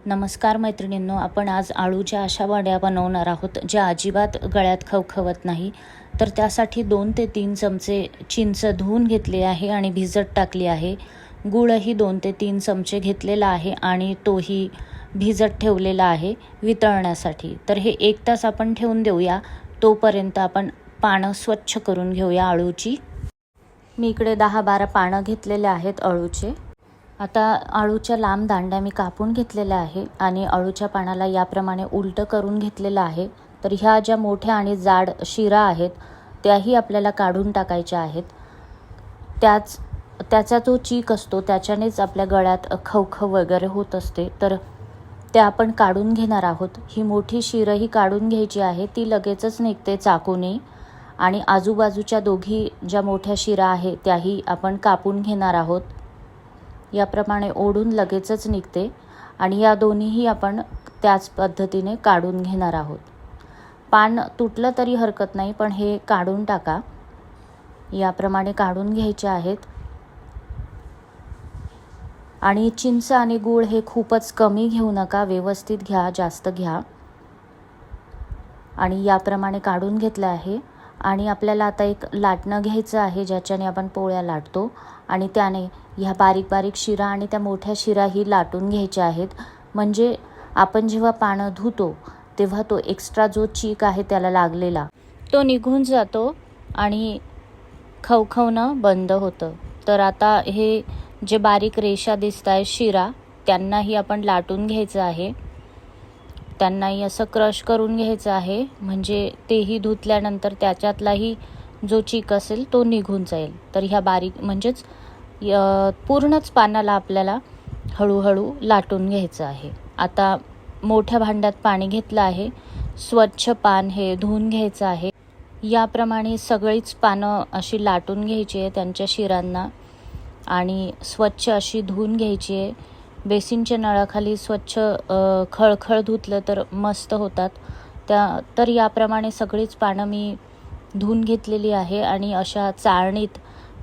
नमस्कार मैत्रिणींनो, आपण आज आळूच्या अशा वड्या बनवणार आहोत ज्या अजिबात गळ्यात खवखवत नाही. तर त्यासाठी 2 ते 3 चमचे चिंच धुवून घेतली आहे आणि भिजत टाकली आहे. गूळही 2 ते 3 चमचे घेतलेला आहे आणि तोही भिजत ठेवलेला आहे वितळण्यासाठी. तर हे 1 तास आपण ठेवून देऊया. तोपर्यंत आपण पानं स्वच्छ करून घेऊया आळूची. मी इकडे 10-12 पानं घेतलेले आहेत अळूचे. आता अळूच्या लांब दांड्या मी कापून घेतलेल्या आहे आणि अळूच्या पानाला याप्रमाणे उलटं करून घेतलेलं आहे. तर ह्या ज्या मोठ्या आणि जाड शिरा आहेत त्याही आपल्याला काढून टाकायच्या आहेत. त्याचा जो चीक असतो त्याच्यानेच आपल्या गळ्यात खवखव वगैरे होत असते, तर त्या आपण काढून घेणार आहोत. ही मोठी शिरही काढून घ्यायची आहे, ती लगेचच निघते चाकूने. आणि आजूबाजूच्या दोघी ज्या मोठ्या शिरा आहेत त्याही आपण कापून घेणार आहोत. याप्रमाणे ओढून लगेचच निघते आणि या दोन्हीही आपण त्याच पद्धतीने काढून घेणार आहोत. पान तुटलं तरी हरकत नाही, पण हे काढून टाका. याप्रमाणे काढून घ्यायचे आहेत. आणि चिंच आणि गूळ हे खूपच कमी घेऊ नका, व्यवस्थित घ्या, जास्त घ्या. आणि याप्रमाणे काढून घेतलं आहे. आणि आपल्याला आता एक लाटणं घ्यायचं आहे ज्याच्याने आपण पोळ्या लाटतो आणि त्याने ह्या बारीक बारीक शिरा आणि त्या मोठ्या शिराही लाटून घ्यायच्या आहेत. म्हणजे आपण जेव्हा पानं धुतो तेव्हा तो एक्स्ट्रा जो चीक आहे त्याला लागलेला तो निघून जातो आणि खवखवणं बंद होतं. तर आता हे जे बारीक रेषा दिसत आहे शिरा, त्यांनाही आपण लाटून घ्यायचं आहे. त्यांनाही असं क्रश करून घ्यायचं आहे, म्हणजे तेही धुतल्यानंतर त्याच्यातलाही जो चीक असेल तो निघून जाईल. तर ह्या बारीक म्हणजेच पूर्णच पानाला आपल्याला हळूहळू लाटून घ्यायचं आहे. आता मोठ्या भांड्यात पाणी घेतलं आहे. स्वच्छ पान हे धुवून घ्यायचं आहे. याप्रमाणे सगळीच पानं अशी लाटून घ्यायची आहे त्यांच्या शिरांना आणि स्वच्छ अशी धुवून घ्यायची आहे. बेसिनच्या नळाखाली स्वच्छ खळखळ धुतलं तर मस्त होतात. तर याप्रमाणे सगळीच पानं मी धुवून घेतलेली आहे आणि अशा चाळणीत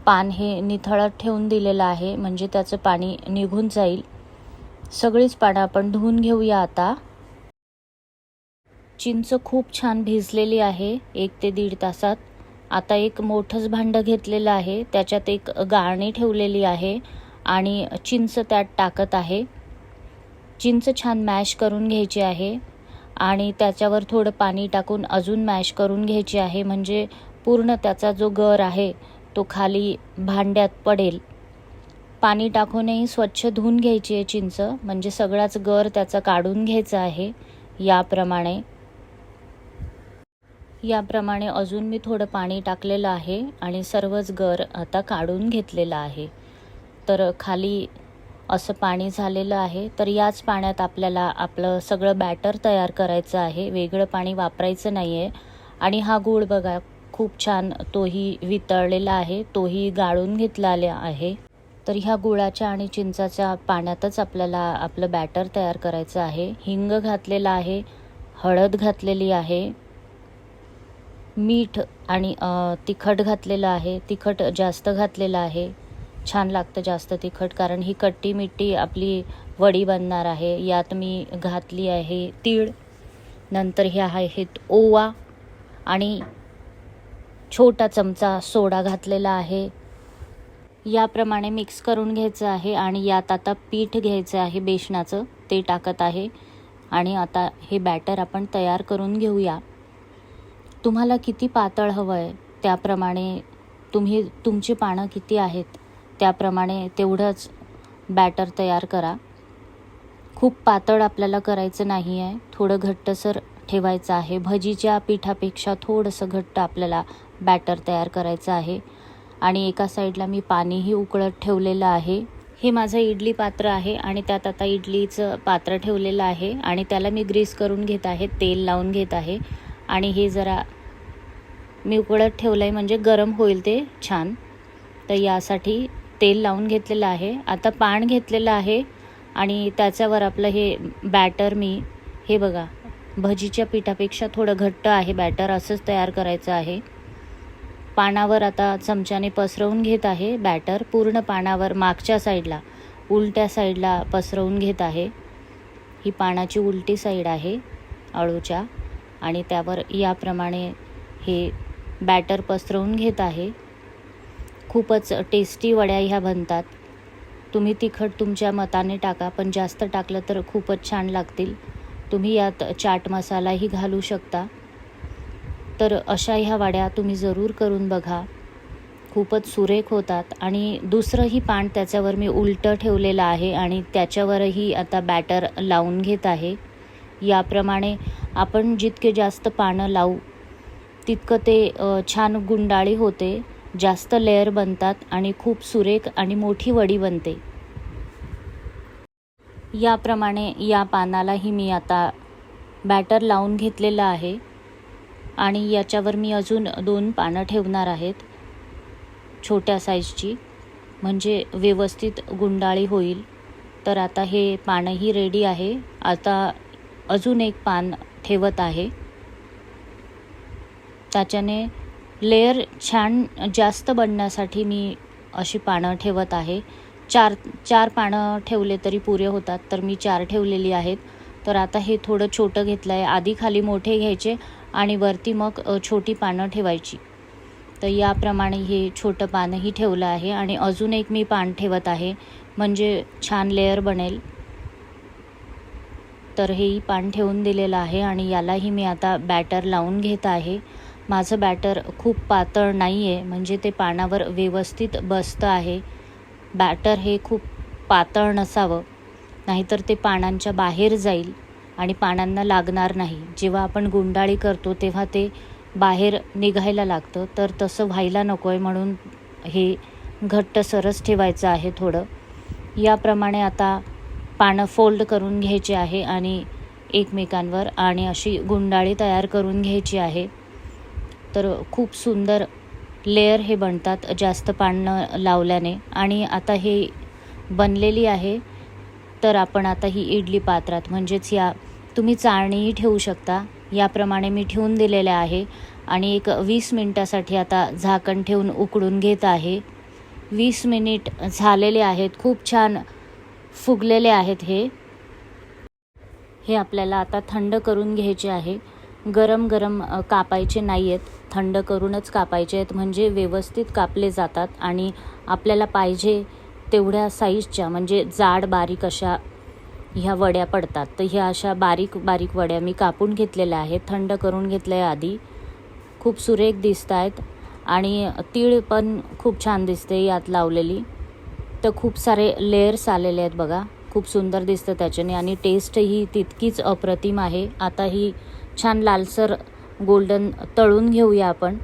पान हे निथळत ठेवून दिलेलं आहे, म्हणजे त्याचं पाणी निघून जाईल. सगळीच पानं आपण धुवून घेऊया आता. चिंच खूप छान भिजलेली आहे 1 ते 1.5 तासात. आता एक मोठंच भांडं घेतलेलं आहे, त्याच्यात एक गाळणी ठेवलेली आहे आणि चिंच त्यात टाकत आहे. चिंच छान मॅश करून घ्यायची आहे आणि त्याच्यावर थोडं पाणी टाकून अजून मॅश करून घ्यायची आहे, म्हणजे पूर्ण त्याचा जो गर आहे तो खाली भांड्यात पडेल. पाणी टाकूनही स्वच्छ धुवून घ्यायची आहे चिंच, म्हणजे सगळाच गर त्याचा काढून घ्यायचा आहे. याप्रमाणे अजून मी थोडं पाणी टाकलेलं आहे आणि सर्वच गर आता काढून घेतलेलं आहे. तर खाली असं पाणी झालेलं आहे. तर याच पाण्यात आपल्याला आपलं सगळं बॅटर तयार करायचं आहे, वेगळं पाणी वापरायचं नाही आहे. आणि हा गूळ बघा खूप छान तोही वितळलेला आहे, तोही गाळून घेतला आहे. तर ह्या गुळाच्या आणि चिंचाच्या पाण्यातच आपल्याला आपलं बॅटर तयार करायचं आहे. हिंग घातलेला आहे, हळद घातलेली आहे, मीठ आणि तिखट घातलेलं आहे. तिखट जास्त घातलेलं आहे, छान लागतं जास्त तिखट, कारण ही कट्टी मिट्टी आपली वडी बनणार आहे. यात मी घातली आहे तीळ, नंतर हे आहेत ओवा आणि छोटा चमचा सोडा घातलेला आहे. याप्रमाणे मिक्स करून घ्यायचं आहे आणि यात आता पीठ घ्यायचं आहे बेसनाचं, ते टाकत आहे. आणि आता हे बॅटर आपण तयार करून घेऊया. तुम्हाला किती पातळ हवं आहे त्याप्रमाणे तुमची पानं किती आहेत त्याप्रमाणे तेवढंच बॅटर तयार करा. खूप पातळ आपल्याला करायचं नाही आहे, थोडं घट्टसर ठेवायचं आहे. भजीच्या पिठापेक्षा थोडंसं घट्ट आपल्याला बॅटर तयार करायचं आहे. आणि एका साईडला मी पाणीही उकळत ठेवलेलं आहे. हे माझं इडली पात्र आहे आणि त्यात आता इडलीचं पात्र ठेवलेलं आहे आणि त्याला मी ग्रीस करून घेत आहे, तेल लावून घेत आहे. आणि हे जरा मी उकळत ठेवलं आहे म्हणजे गरम होईल ते छान, तर यासाठी तेल लावून घेतलेलं आहे. आता पान घेतलेलं आहे आणि त्याच्यावर आपलं हे बॅटर मी हे बघा भजीच्या पिठापेक्षा थोडं घट्ट आहे बॅटर, असंच तयार करायचं आहे. पानावर आता चमच्याने पसरवून घेत आहे बॅटर, पूर्ण पानावर मागच्या साईडला उलट्या साईडला पसरवून घेत आहे. ही पानाची उलटी साईड आहे अळूच्या आणि त्यावर याप्रमाणे हे बॅटर पसरवून घेत आहे. खूपच टेस्टी वड्या ह्या बनतात. तुम्ही तिखट तुमच्या मताने टाका, पण जास्त टाकलं तर खूपच छान लागतील. तुम्ही यात चाट मसालाही घालू शकता. तर अशा ह्या वड्या तुम्ही जरूर करून बघा. खूपच सुरेख होतात. आणि दुसरंही पान त्याच्यावर मी उलटं ठेवलेलं आहे आणि त्याच्यावरही आता बॅटर लावून घेत आहे. याप्रमाणे आपण जितके जास्त पानं लावू तितकं ते छान गुंडाळी होते, जास्त लेयर बनतात आणि खूप सुरेख आणि मोठी वडी बनते. याप्रमाणे या पानालाही मी आता बॅटर लावून घेतलेलं आहे आणि याच्यावर मी अजून 2 पानं ठेवणार आहेत छोट्या साईजची, म्हणजे व्यवस्थित गुंडाळी होईल. तर आता हे पानही रेडी आहे. आता अजून एक पान ठेवत आहे. त्याच्याने लेयर छान जास्त बनण्यासाठी मी अशी पानं ठेवत आहे. चार पानं ठेवले तरी पुरे होतात, तर मी 4 ठेवलेली आहेत. तर आता हे थोडं छोटं घेतलं आहे. आधी खाली मोठे घ्यायचे आणि वरती मग छोटी पानं ठेवायची. तर याप्रमाणे हे छोटं पानही ठेवलं आहे आणि अजून एक मी पान ठेवत आहे, म्हणजे छान लेयर बनेल. तर हेही पान ठेवून दिलेलं आहे आणि यालाही मी आता बॅटर लावून घेत आहे. माझं बॅटर खूप पातळ नाही आहे, म्हणजे ते पानावर व्यवस्थित बसतं आहे. बॅटर हे खूप पातळ नसावं, नाहीतर ते पानांच्या बाहेर जाईल आणि पानांना लागणार नाही. जेव्हा आपण गुंडाळी करतो तेव्हा ते बाहेर निघायला लागतं, तर तसं व्हायला नको आहे, म्हणून हे घट्टसरच ठेवायचं आहे थोडं. याप्रमाणे आता पानं फोल्ड करून घ्यायचे आहे आणि एकमेकांवर आणि अशी गुंडाळी तयार करून घ्यायची आहे. तर खूप सुंदर लेयर हे बनतात जास्त पानं लावल्याने. आणि आता हे बनलेली आहे. तर आपण आता ही इडली पात्रात, म्हणजेच या तुम्ही चाळणीही ठेवू शकता, याप्रमाणे मी ठेवून दिलेले आहे आणि एक 20 मिनटासाठी आता झाकण ठेवून उकडून घेत आहे. 20 मिनिट झालेले आहेत. खूप छान फुगलेले आहेत हे आपल्याला आता थंड करून घ्यायचे आहे. गरम गरम कापायचे नाही आहेत, थंड करूनच कापायचे आहेत, म्हणजे व्यवस्थित कापले जातात आणि आपल्याला पाहिजे तेवढ्या साईजच्या, म्हणजे जाड बारीक अशा ह्या वड्या पडतात. तर ह्या अशा बारीक बारीक वड्या मी कापून घेतलेल्या आहेत, थंड करून घेतल्या आहे आधी. खूप सुरेख दिसत आहेत आणि तीळ पण खूप छान दिसते यात लावलेली. तर खूप सारे लेयर्स आलेले आहेत बघा, खूप सुंदर दिसतं त्याच्याने आणि टेस्टही तितकीच अप्रतिम आहे. आता ही छान लालसर गोल्डन तळून घेऊया आपण.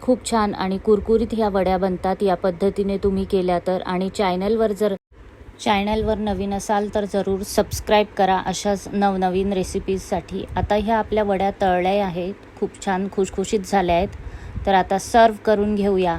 खूप छान आणि कुरकुरीत ह्या वड्या बनतात या पद्धतीने तुम्ही केल्या तर. आणि चॅनलवर नवीन असाल तर जरूर सबस्क्राईब करा अशाच नवनवीन रेसिपीजसाठी. आता ह्या आपल्या वड्या तळल्या आहेत, खूप छान खुशखुशीत झाल्या आहेत. तर आता सर्व करून घेऊया.